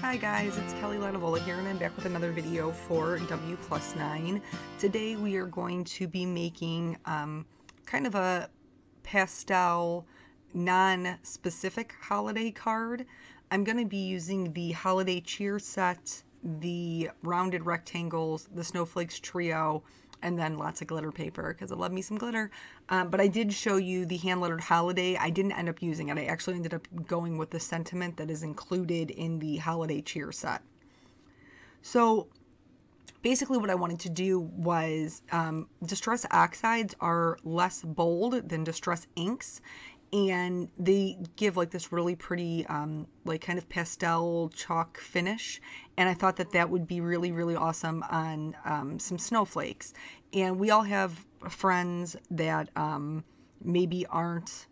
Hi guys, it's Kelly Lativola here and I'm back with another video for W+9. Today we are going to be making kind of a pastel, non-specific holiday card. I'm going to be using the holiday cheer set, the rounded rectangles, the Snowflakes trio, and then lots of glitter paper because I love me some glitter. But I did show you the hand-lettered holiday. I didn't end up using it. I actually ended up going with the sentiment that is included in the holiday cheer set. So basically what I wanted to do was, Distress Oxides are less bold than Distress Inks, and they give like this really pretty like kind of pastel chalk finish, and I thought that that would be really, really awesome on some snowflakes. And we all have friends that maybe aren't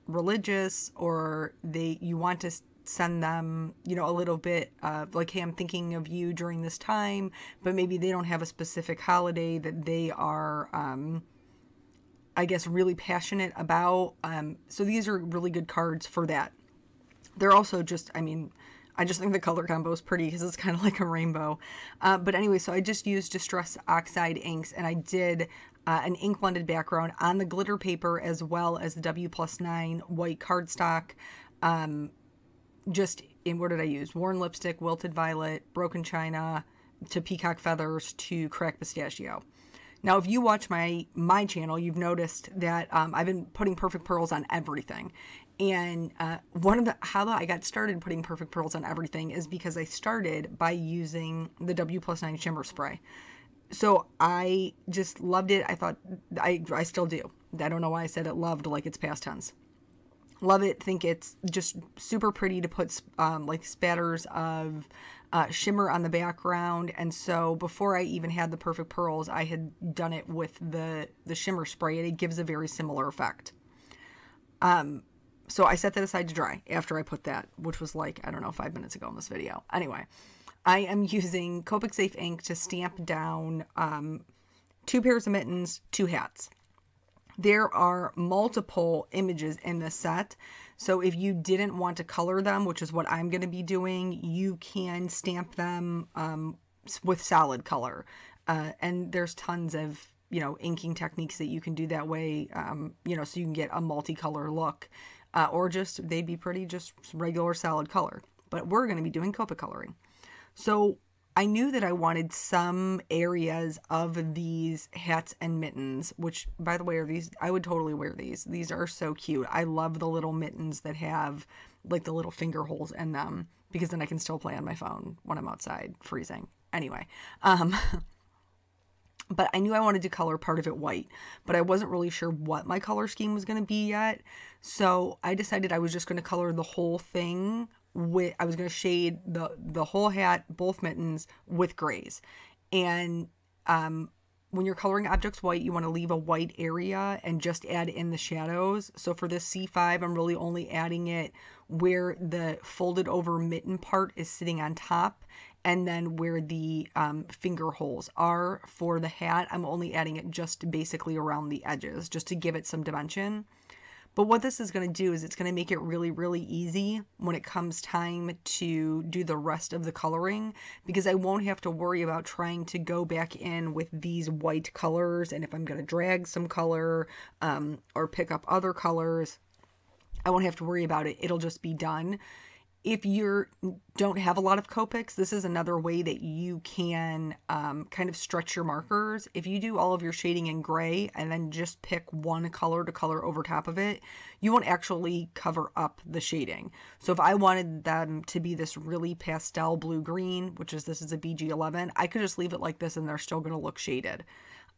religious, or you want to send them, you know, a little bit of like, hey, I'm thinking of you during this time, but maybe they don't have a specific holiday that they are I guess really passionate about. So these are really good cards for that. They're also just, I mean, I just think the color combo is pretty because it's kind of like a rainbow. But anyway, so I just used Distress Oxide inks, and I did an ink blended background on the glitter paper as well as the W+9 white cardstock. Just in, what did I use? Worn lipstick, wilted violet, broken china, to peacock feathers, to cracked pistachio. Now, if you watch my channel, you've noticed that I've been putting perfect pearls on everything. And how I got started putting perfect pearls on everything is because I started by using the W+9 shimmer spray. So I just loved it. I thought, I still do. I don't know why I said it loved like it's past tense. Love it. Think it's just super pretty to put like spatters of shimmer on the background. And so before I even had the perfect pearls, I had done it with the shimmer spray, and it gives a very similar effect. So I set that aside to dry after I put that, which was like, I don't know, 5 minutes ago in this video. Anyway, I am using Copic Safe ink to stamp down 2 pairs of mittens, 2 hats. There are multiple images in this set, so if you didn't want to color them, which is what I'm going to be doing, you can stamp them with solid color. And there's tons of, you know, inking techniques that you can do that way, you know, so you can get a multicolor look, or just, they'd be pretty just regular solid color. But we're going to be doing Copic coloring. So I knew that I wanted some areas of these hats and mittens, which, by the way, are these, I would totally wear these. These are so cute. I love the little mittens that have like the little finger holes in them, because then I can still play on my phone when I'm outside freezing. Anyway, but I knew I wanted to color part of it white, but I wasn't really sure what my color scheme was going to be yet. So I decided I was just going to color the whole thing with, I was going to shade the whole hat, both mittens, with grays. And when you're coloring objects white, you want to leave a white area and just add in the shadows. So for this C5, I'm really only adding it where the folded over mitten part is sitting on top, and then where the finger holes are for the hat, I'm only adding it just basically around the edges, just to give it some dimension. But what this is going to do is it's going to make it really, really easy when it comes time to do the rest of the coloring, because I won't have to worry about trying to go back in with these white colors, and if I'm going to drag some color or pick up other colors, I won't have to worry about it. It'll just be done. If you don't have a lot of Copics, this is another way that you can kind of stretch your markers. If you do all of your shading in gray and then just pick one color to color over top of it, you won't actually cover up the shading. So if I wanted them to be this really pastel blue-green, which is, this is a BG11, I could just leave it like this and they're still going to look shaded.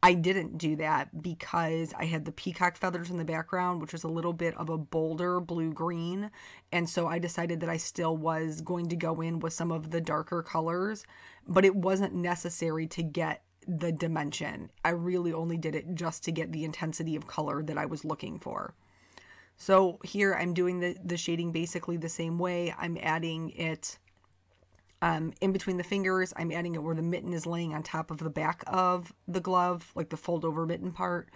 I didn't do that because I had the peacock feathers in the background, which is a little bit of a bolder blue-green. And so I decided that I still was going to go in with some of the darker colors, but it wasn't necessary to get the dimension. I really only did it just to get the intensity of color that I was looking for. So here I'm doing the shading basically the same way. I'm adding it in between the fingers. I'm adding it where the mitten is laying on top of the back of the glove, like the fold over mitten part.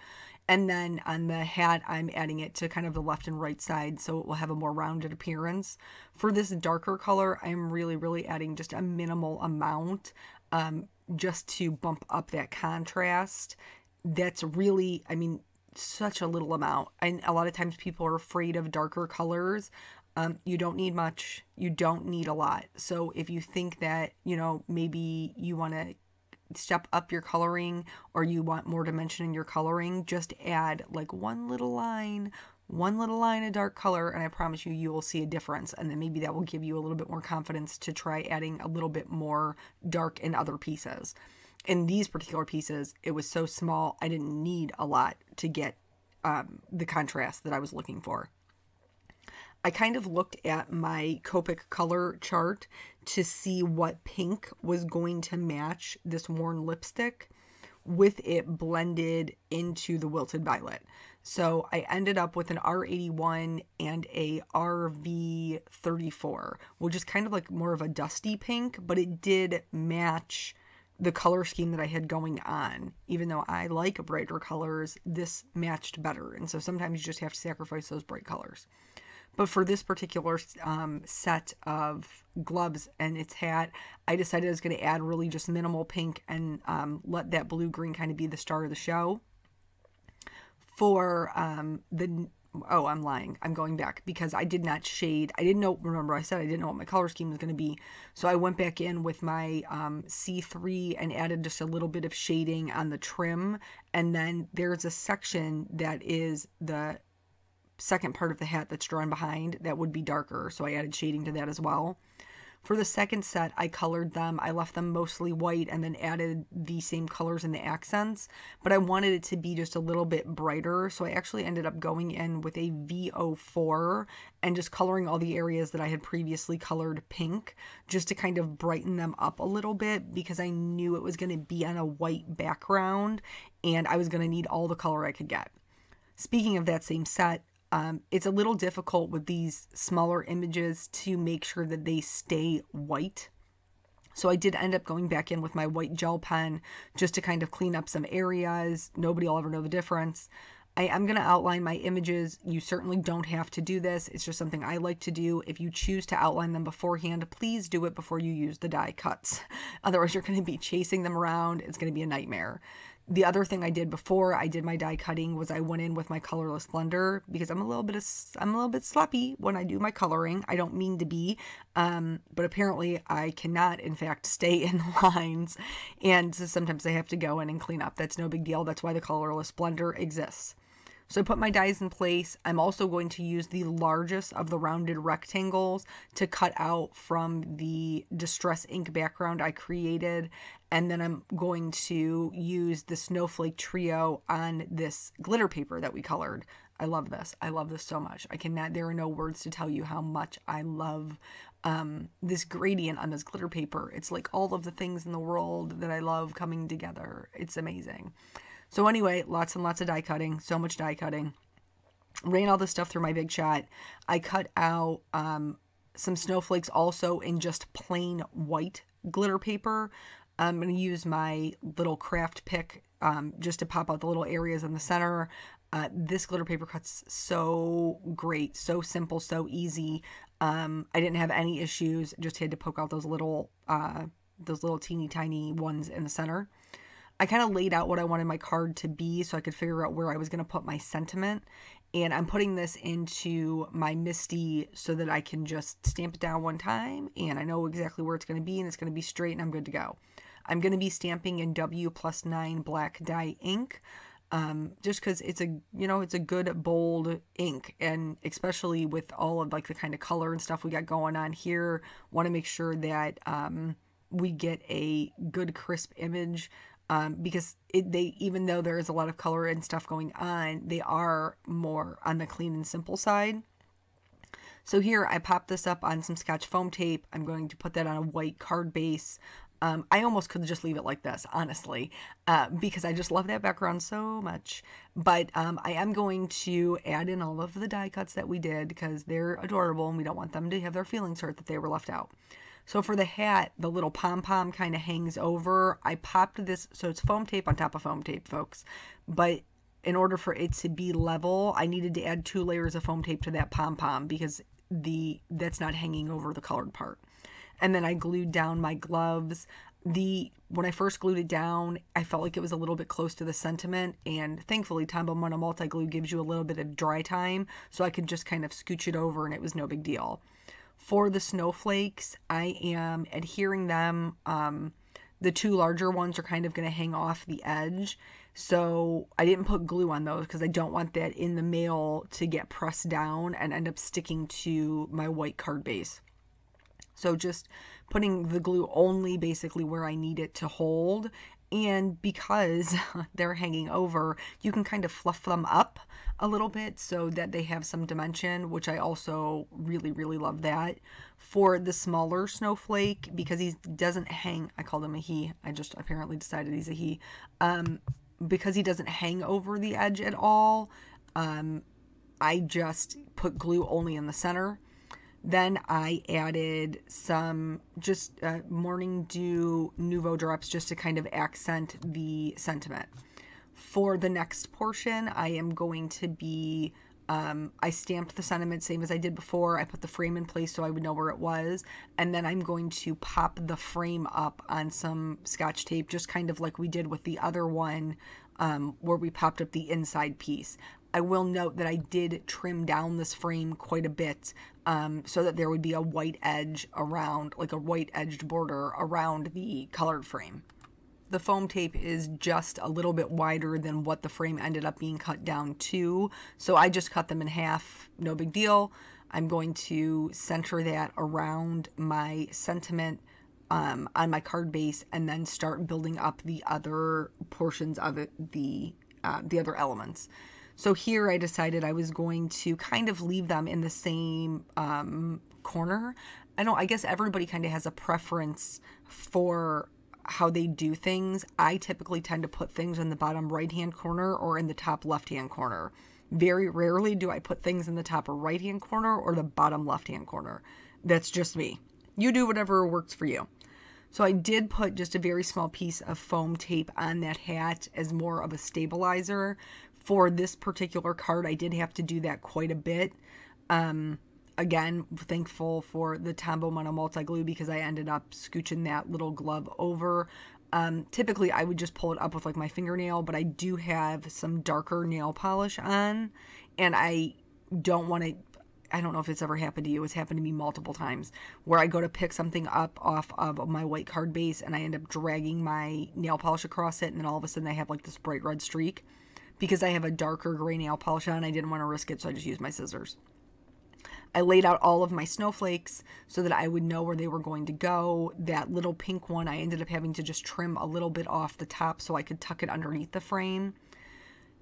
And then on the hat, I'm adding it to kind of the left and right side so it will have a more rounded appearance. For this darker color, I'm really adding just a minimal amount just to bump up that contrast. That's really, I mean, such a little amount. And a lot of times people are afraid of darker colors. You don't need much. You don't need a lot. So if you think that, you know, maybe you want to step up your coloring or you want more dimension in your coloring, just add like one little line of dark color, and I promise you, you will see a difference. And then maybe that will give you a little bit more confidence to try adding a little bit more dark in other pieces. In these particular pieces, it was so small, I didn't need a lot to get the contrast that I was looking for. I kind of looked at my Copic color chart to see what pink was going to match this worn lipstick with it blended into the Wilted Violet. So I ended up with an R81 and a RV34, which is kind of like more of a dusty pink, but it did match the color scheme that I had going on. Even though I like brighter colors, this matched better. And so sometimes you just have to sacrifice those bright colors. But for this particular set of gloves and its hat, I decided I was going to add really just minimal pink and let that blue-green kind of be the star of the show. For I'm lying. I'm going back because I did not shade. I didn't know, remember I said I didn't know what my color scheme was going to be. So I went back in with my C3 and added just a little bit of shading on the trim. And then there's a section that is the second part of the hat that's drawn behind that would be darker, so I added shading to that as well. For the second set, I colored them. I left them mostly white and then added the same colors in the accents, but I wanted it to be just a little bit brighter, so I actually ended up going in with a V04 and just coloring all the areas that I had previously colored pink, just to kind of brighten them up a little bit, because I knew it was going to be on a white background and I was going to need all the color I could get. Speaking of that same set, it's a little difficult with these smaller images to make sure that they stay white. So I did end up going back in with my white gel pen just to kind of clean up some areas. Nobody will ever know the difference. I am going to outline my images. You certainly don't have to do this. It's just something I like to do. If you choose to outline them beforehand, please do it before you use the die cuts. Otherwise, you're going to be chasing them around. It's going to be a nightmare. The other thing I did before I did my die cutting was I went in with my colorless blender, because I'm a little bit sloppy when I do my coloring. I don't mean to be, but apparently I cannot, in fact, stay in the lines, and so sometimes I have to go in and clean up. That's no big deal. That's why the colorless blender exists. So I put my dies in place. I'm also going to use the largest of the rounded rectangles to cut out from the Distress ink background I created. And then I'm going to use the Snowflake trio on this glitter paper that we colored. I love this. I love this so much. There are no words to tell you how much I love this gradient on this glitter paper. It's like all of the things in the world that I love coming together. It's amazing. So anyway, lots and lots of die cutting, so much die cutting. Ran all this stuff through my Big Shot. I cut out some snowflakes also in just plain white glitter paper. I'm going to use my little craft pick just to pop out the little areas in the center. This glitter paper cuts so great, so simple, so easy. I didn't have any issues, just had to poke out those little teeny tiny ones in the center. I kind of laid out what I wanted my card to be so I could figure out where I was going to put my sentiment. And I'm putting this into my Misty so that I can just stamp it down one time and I know exactly where it's going to be, and it's going to be straight and I'm good to go. I'm going to be stamping in W+9 black dye ink, just because it's a good bold ink, and especially with all of like the kind of color and stuff we got going on here, want to make sure that we get a good crisp image. Because even though there is a lot of color and stuff going on, they are more on the clean and simple side. So here I popped this up on some Scotch foam tape. I'm going to put that on a white card base. I almost could just leave it like this, honestly, because I just love that background so much. But I am going to add in all of the die cuts that we did because they're adorable and we don't want them to have their feelings hurt that they were left out. So for the hat, the little pom-pom kind of hangs over. I popped this, so it's foam tape on top of foam tape, folks. But in order for it to be level, I needed to add 2 layers of foam tape to that pom-pom because that's not hanging over the colored part. And then I glued down my gloves. When I first glued it down, I felt like it was a little bit close to the sentiment, and thankfully Tombow Mono Multi Glue gives you a little bit of dry time, so I could just kind of scooch it over and it was no big deal. For the snowflakes, I am adhering them. The 2 larger ones are kind of going to hang off the edge, so I didn't put glue on those because I don't want that in the mail to get pressed down and end up sticking to my white card base. So just putting the glue only basically where I need it to hold. And because they're hanging over, you can kind of fluff them up a little bit so that they have some dimension, which I also really, really love that. For the smaller snowflake, because he doesn't hang, I called him a he, I just apparently decided he's a he, because he doesn't hang over the edge at all, I just put glue only in the center. Then I added some just Morning Dew Nouveau drops just to kind of accent the sentiment. For the next portion, I am going to be, I stamped the sentiment same as I did before. I put the frame in place so I would know where it was. And then I'm going to pop the frame up on some Scotch tape, just kind of like we did with the other one, where we popped up the inside piece. I will note that I did trim down this frame quite a bit so that there would be a white edge around, like a white edged border around the colored frame. The foam tape is just a little bit wider than what the frame ended up being cut down to, so I just cut them in half, no big deal. I'm going to center that around my sentiment on my card base and then start building up the other portions of it, the other elements. So here I decided I was going to kind of leave them in the same corner. I guess everybody kind of has a preference for how they do things. I typically tend to put things in the bottom right-hand corner or in the top left-hand corner. Very rarely do I put things in the top right-hand corner or the bottom left-hand corner. That's just me. You do whatever works for you. So I did put just a very small piece of foam tape on that hat as more of a stabilizer. For this particular card, I did have to do that quite a bit. Again, thankful for the Tombow Mono Multi Glue because I ended up scooching that little glove over. Typically, I would just pull it up with like my fingernail, but I do have some darker nail polish on, and I don't want to, I don't know if it's ever happened to you, it's happened to me multiple times, where I go to pick something up off of my white card base and I end up dragging my nail polish across it, and then all of a sudden I have like this bright red streak. Because I have a darker gray nail polish on, I didn't want to risk it, so I just used my scissors. I laid out all of my snowflakes so that I would know where they were going to go. That little pink one, I ended up having to just trim a little bit off the top so I could tuck it underneath the frame.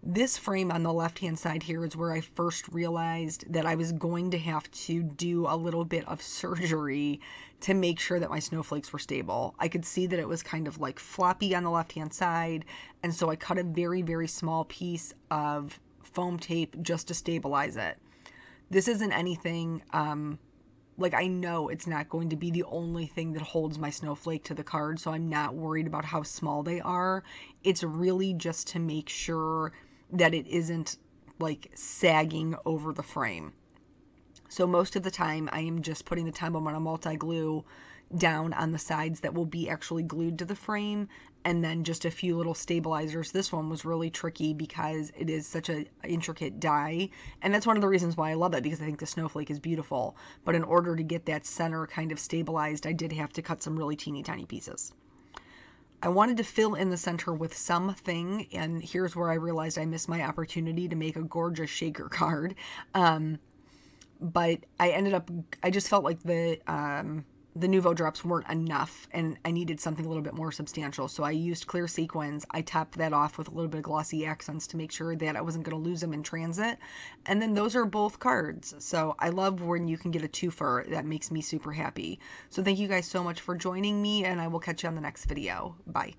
This frame on the left-hand side here is where I first realized that I was going to have to do a little bit of surgery to make sure that my snowflakes were stable. I could see that it was kind of like floppy on the left-hand side, and so I cut a very, very small piece of foam tape just to stabilize it. This isn't anything, like I know it's not going to be the only thing that holds my snowflake to the card, so I'm not worried about how small they are. It's really just to make sure that it isn't like sagging over the frame. So most of the time I am just putting the Tombow Mono Multi Glue down on the sides that will be actually glued to the frame, and then just a few little stabilizers. This one was really tricky because it is such an intricate die, and that's one of the reasons why I love it, because I think the snowflake is beautiful. But in order to get that center kind of stabilized, I did have to cut some really teeny tiny pieces. I wanted to fill in the center with something, and here's where I realized I missed my opportunity to make a gorgeous shaker card. But I just felt like the Nouveau drops weren't enough, and I needed something a little bit more substantial. So I used clear sequins. I topped that off with a little bit of glossy accents to make sure that I wasn't going to lose them in transit. And then those are both cards. So I love when you can get a twofer. That makes me super happy. So thank you guys so much for joining me, and I will catch you on the next video. Bye.